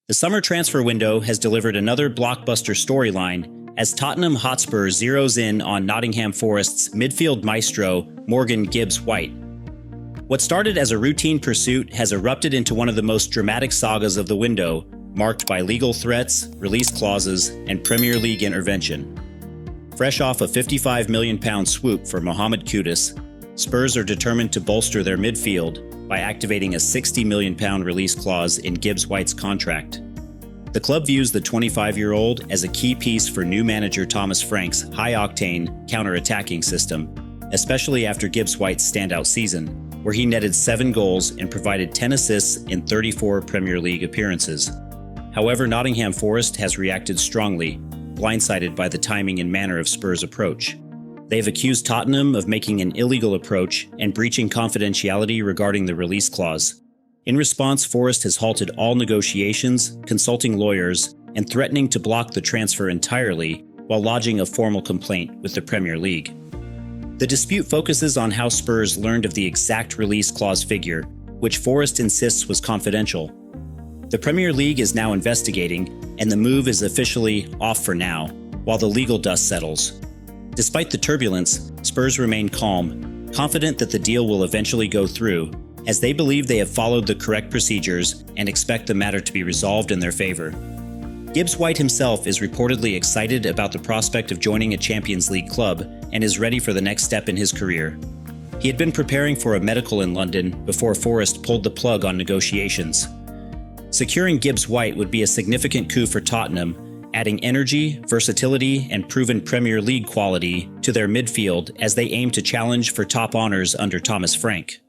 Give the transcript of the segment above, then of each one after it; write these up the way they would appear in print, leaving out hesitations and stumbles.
The summer transfer window has delivered another blockbuster storyline as Tottenham Hotspur zeroes in on Nottingham Forest's midfield maestro, Morgan Gibbs-White. What started as a routine pursuit has erupted into one of the most dramatic sagas of the window, marked by legal threats, release clauses, and Premier League intervention. Fresh off a £55 million swoop for Mohamed Kudus, Spurs are determined to bolster their midfield by activating a £60 million release clause in Gibbs-White's contract. The club views the 25-year-old as a key piece for new manager Thomas Frank's high-octane, counter-attacking system, especially after Gibbs-White's standout season, where he netted 7 goals and provided 10 assists in 34 Premier League appearances. However, Nottingham Forest has reacted strongly, blindsided by the timing and manner of Spurs' approach. They've accused Tottenham of making an illegal approach and breaching confidentiality regarding the release clause. In response, Forest has halted all negotiations, consulting lawyers, and threatening to block the transfer entirely while lodging a formal complaint with the Premier League. The dispute focuses on how Spurs learned of the exact release clause figure, which Forest insists was confidential. The Premier League is now investigating, and the move is officially off for now, while the legal dust settles. Despite the turbulence, Spurs remain calm, confident that the deal will eventually go through, as they believe they have followed the correct procedures and expect the matter to be resolved in their favor. Gibbs-White himself is reportedly excited about the prospect of joining a Champions League club and is ready for the next step in his career. He had been preparing for a medical in London before Forest pulled the plug on negotiations. Securing Gibbs-White would be a significant coup for Tottenham, adding energy, versatility, and proven Premier League quality to their midfield as they aim to challenge for top honors under Thomas Frank.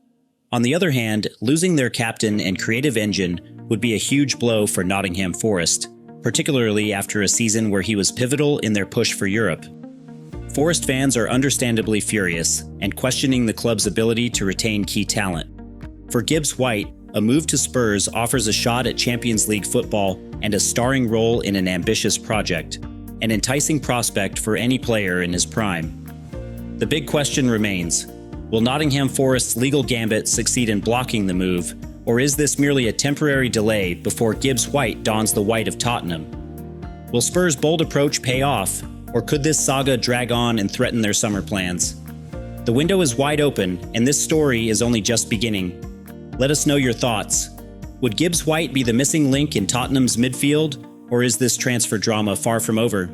On the other hand, losing their captain and creative engine would be a huge blow for Nottingham Forest, particularly after a season where he was pivotal in their push for Europe. Forest fans are understandably furious and questioning the club's ability to retain key talent. For Gibbs-White, a move to Spurs offers a shot at Champions League football and a starring role in an ambitious project, an enticing prospect for any player in his prime. The big question remains, will Nottingham Forest's legal gambit succeed in blocking the move, or is this merely a temporary delay before Gibbs-White dons the white of Tottenham? Will Spurs' bold approach pay off, or could this saga drag on and threaten their summer plans? The window is wide open, and this story is only just beginning. Let us know your thoughts. Would Gibbs-White be the missing link in Tottenham's midfield, or is this transfer drama far from over?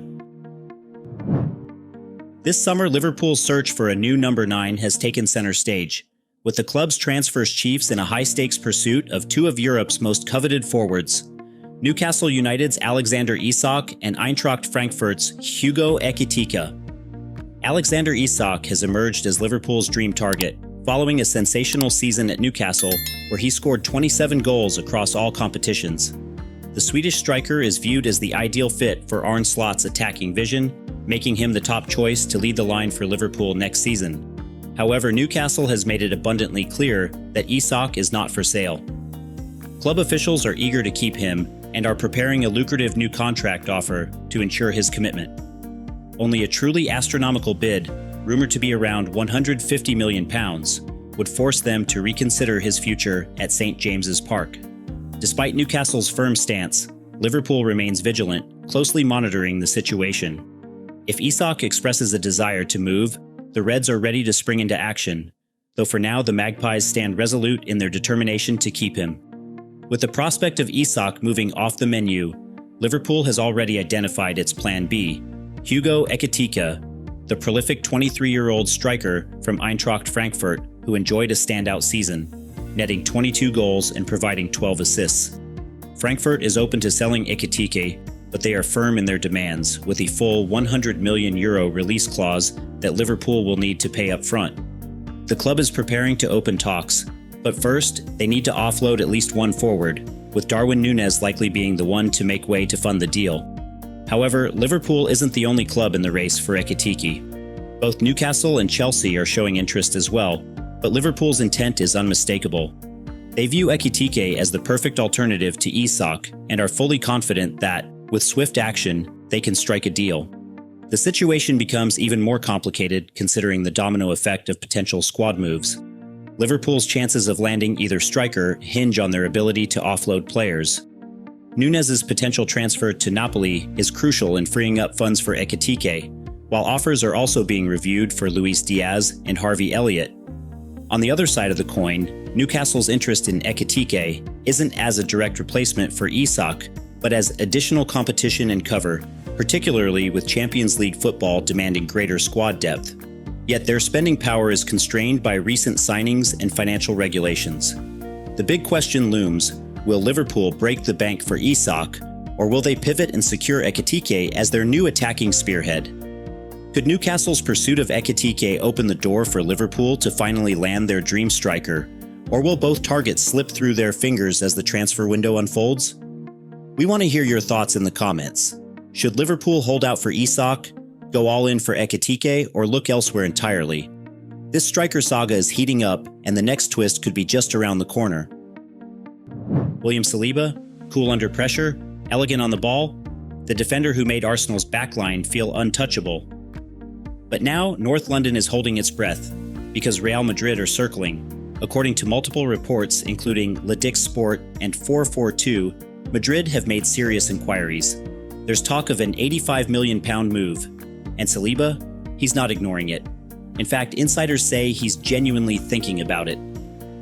This summer, Liverpool's search for a new number 9 has taken center stage, with the club's transfers chiefs in a high-stakes pursuit of 2 of Europe's most coveted forwards, Newcastle United's Alexander Isak and Eintracht Frankfurt's Hugo Ekitike. Alexander Isak has emerged as Liverpool's dream target, following a sensational season at Newcastle where he scored 27 goals across all competitions. The Swedish striker is viewed as the ideal fit for Arne Slot's attacking vision, making him the top choice to lead the line for Liverpool next season. However, Newcastle has made it abundantly clear that Isak is not for sale. Club officials are eager to keep him and are preparing a lucrative new contract offer to ensure his commitment. Only a truly astronomical bid, rumored to be around £150 million, would force them to reconsider his future at St. James's Park. Despite Newcastle's firm stance, Liverpool remains vigilant, closely monitoring the situation. If Isak expresses a desire to move, the Reds are ready to spring into action, though for now the Magpies stand resolute in their determination to keep him. With the prospect of Isak moving off the menu, Liverpool has already identified its Plan B, Hugo Ekitike, the prolific 23-year-old striker from Eintracht Frankfurt who enjoyed a standout season, netting 22 goals and providing 12 assists. Frankfurt is open to selling Ekitike, but they are firm in their demands, with a full €100 million release clause that Liverpool will need to pay up front. The club is preparing to open talks, but first, they need to offload at least one forward, with Darwin Núñez likely being the one to make way to fund the deal. However, Liverpool isn't the only club in the race for Ekitike. Both Newcastle and Chelsea are showing interest as well, but Liverpool's intent is unmistakable. They view Ekitike as the perfect alternative to Isak and are fully confident that, with swift action, they can strike a deal. The situation becomes even more complicated considering the domino effect of potential squad moves. Liverpool's chances of landing either striker hinge on their ability to offload players. Nunez's potential transfer to Napoli is crucial in freeing up funds for Ekitike, while offers are also being reviewed for Luis Diaz and Harvey Elliott. On the other side of the coin, Newcastle's interest in Ekitike isn't as a direct replacement for Isak, but as additional competition and cover, particularly with Champions League football demanding greater squad depth. Yet their spending power is constrained by recent signings and financial regulations. The big question looms: will Liverpool break the bank for Isak, or will they pivot and secure Ekitike as their new attacking spearhead? Could Newcastle's pursuit of Ekitike open the door for Liverpool to finally land their dream striker, or will both targets slip through their fingers as the transfer window unfolds? We want to hear your thoughts in the comments. Should Liverpool hold out for Isak, go all in for Ekitike, or look elsewhere entirely? This striker saga is heating up, and the next twist could be just around the corner. William Saliba, cool under pressure, elegant on the ball, the defender who made Arsenal's backline feel untouchable. But now, North London is holding its breath, because Real Madrid are circling. According to multiple reports, including Le Dick Sport and 442, Madrid have made serious inquiries. There's talk of an £85 million move, and Saliba, he's not ignoring it. In fact, insiders say he's genuinely thinking about it.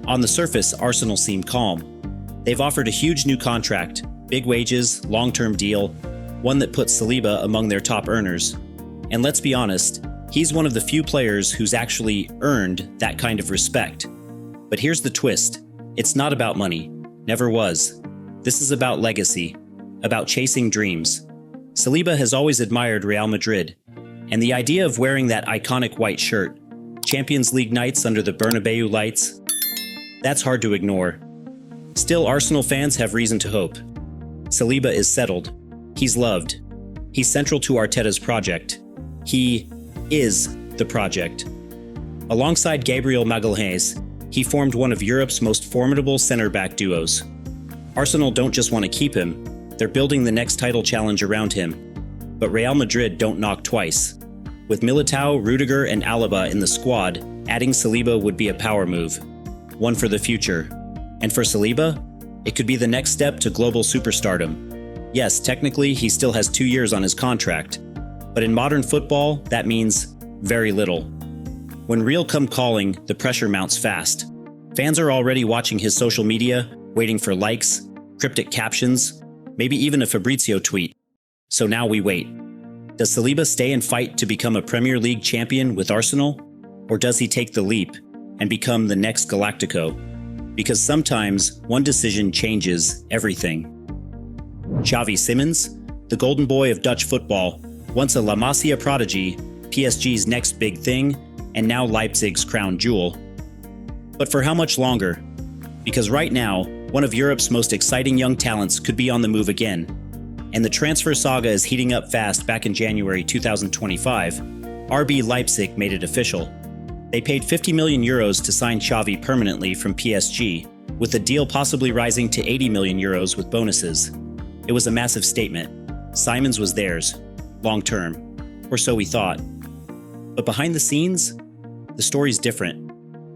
On the surface, Arsenal seem calm. They've offered a huge new contract, big wages, long-term deal, one that puts Saliba among their top earners. And let's be honest, he's one of the few players who's actually earned that kind of respect. But here's the twist. It's not about money. Never was. This is about legacy, about chasing dreams. Saliba has always admired Real Madrid, and the idea of wearing that iconic white shirt, Champions League nights under the Bernabeu lights, that's hard to ignore. Still, Arsenal fans have reason to hope. Saliba is settled. He's loved. He's central to Arteta's project. He is the project. Alongside Gabriel Magalhaes, he formed one of Europe's most formidable center-back duos. Arsenal don't just want to keep him, they're building the next title challenge around him. But Real Madrid don't knock twice. With Militao, Rudiger, and Alaba in the squad, adding Saliba would be a power move. One for the future. And for Saliba, it could be the next step to global superstardom. Yes, technically, he still has 2 years on his contract, but in modern football, that means very little. When Real come calling, the pressure mounts fast. Fans are already watching his social media, waiting for likes, cryptic captions, maybe even a Fabrizio tweet. So now we wait. Does Saliba stay and fight to become a Premier League champion with Arsenal? Or does he take the leap and become the next Galactico? Because sometimes one decision changes everything. Xavi Simons, the golden boy of Dutch football, once a La Masia prodigy, PSG's next big thing, and now Leipzig's crown jewel. But for how much longer? Because right now, one of Europe's most exciting young talents could be on the move again. And the transfer saga is heating up fast. Back in January 2025, RB Leipzig made it official. They paid €50 million to sign Xavi permanently from PSG, with the deal possibly rising to €80 million with bonuses. It was a massive statement. Simons was theirs, long term, or so we thought. But behind the scenes, the story's different.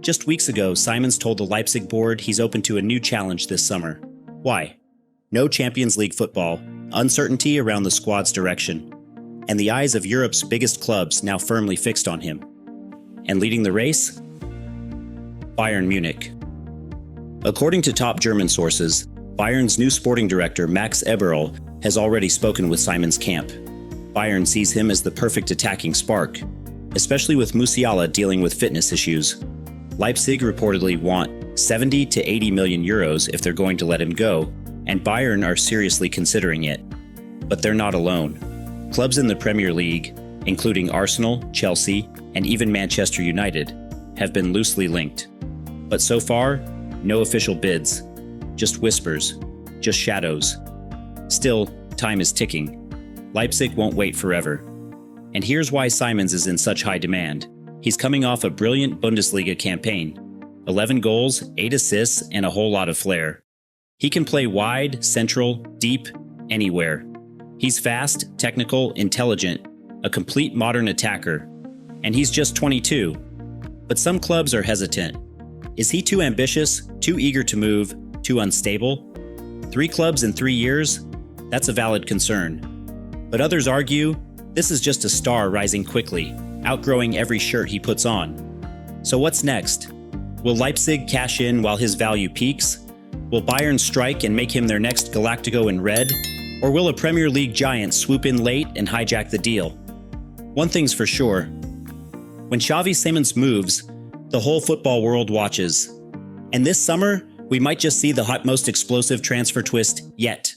Just weeks ago, Simons told the Leipzig board he's open to a new challenge this summer. Why? No Champions League football, uncertainty around the squad's direction, and the eyes of Europe's biggest clubs now firmly fixed on him. And leading the race? Bayern Munich. According to top German sources, Bayern's new sporting director Max Eberl has already spoken with Simons' camp. Bayern sees him as the perfect attacking spark, especially with Musiala dealing with fitness issues. Leipzig reportedly want €70 to €80 million if they're going to let him go, and Bayern are seriously considering it. But they're not alone. Clubs in the Premier League, including Arsenal, Chelsea, and even Manchester United, have been loosely linked. But so far, no official bids. Just whispers. Just shadows. Still, time is ticking. Leipzig won't wait forever. And here's why Simons is in such high demand. He's coming off a brilliant Bundesliga campaign. 11 goals, 8 assists, and a whole lot of flair. He can play wide, central, deep, anywhere. He's fast, technical, intelligent, a complete modern attacker. And he's just 22. But some clubs are hesitant. Is he too ambitious, too eager to move, too unstable? 3 clubs in 3 years? That's a valid concern. But others argue this is just a star rising quickly, outgrowing every shirt he puts on. So what's next? Will Leipzig cash in while his value peaks? Will Bayern strike and make him their next Galactico in red? Or will a Premier League giant swoop in late and hijack the deal? One thing's for sure. When Xavi Simons moves, the whole football world watches. And this summer, we might just see the most explosive transfer twist yet.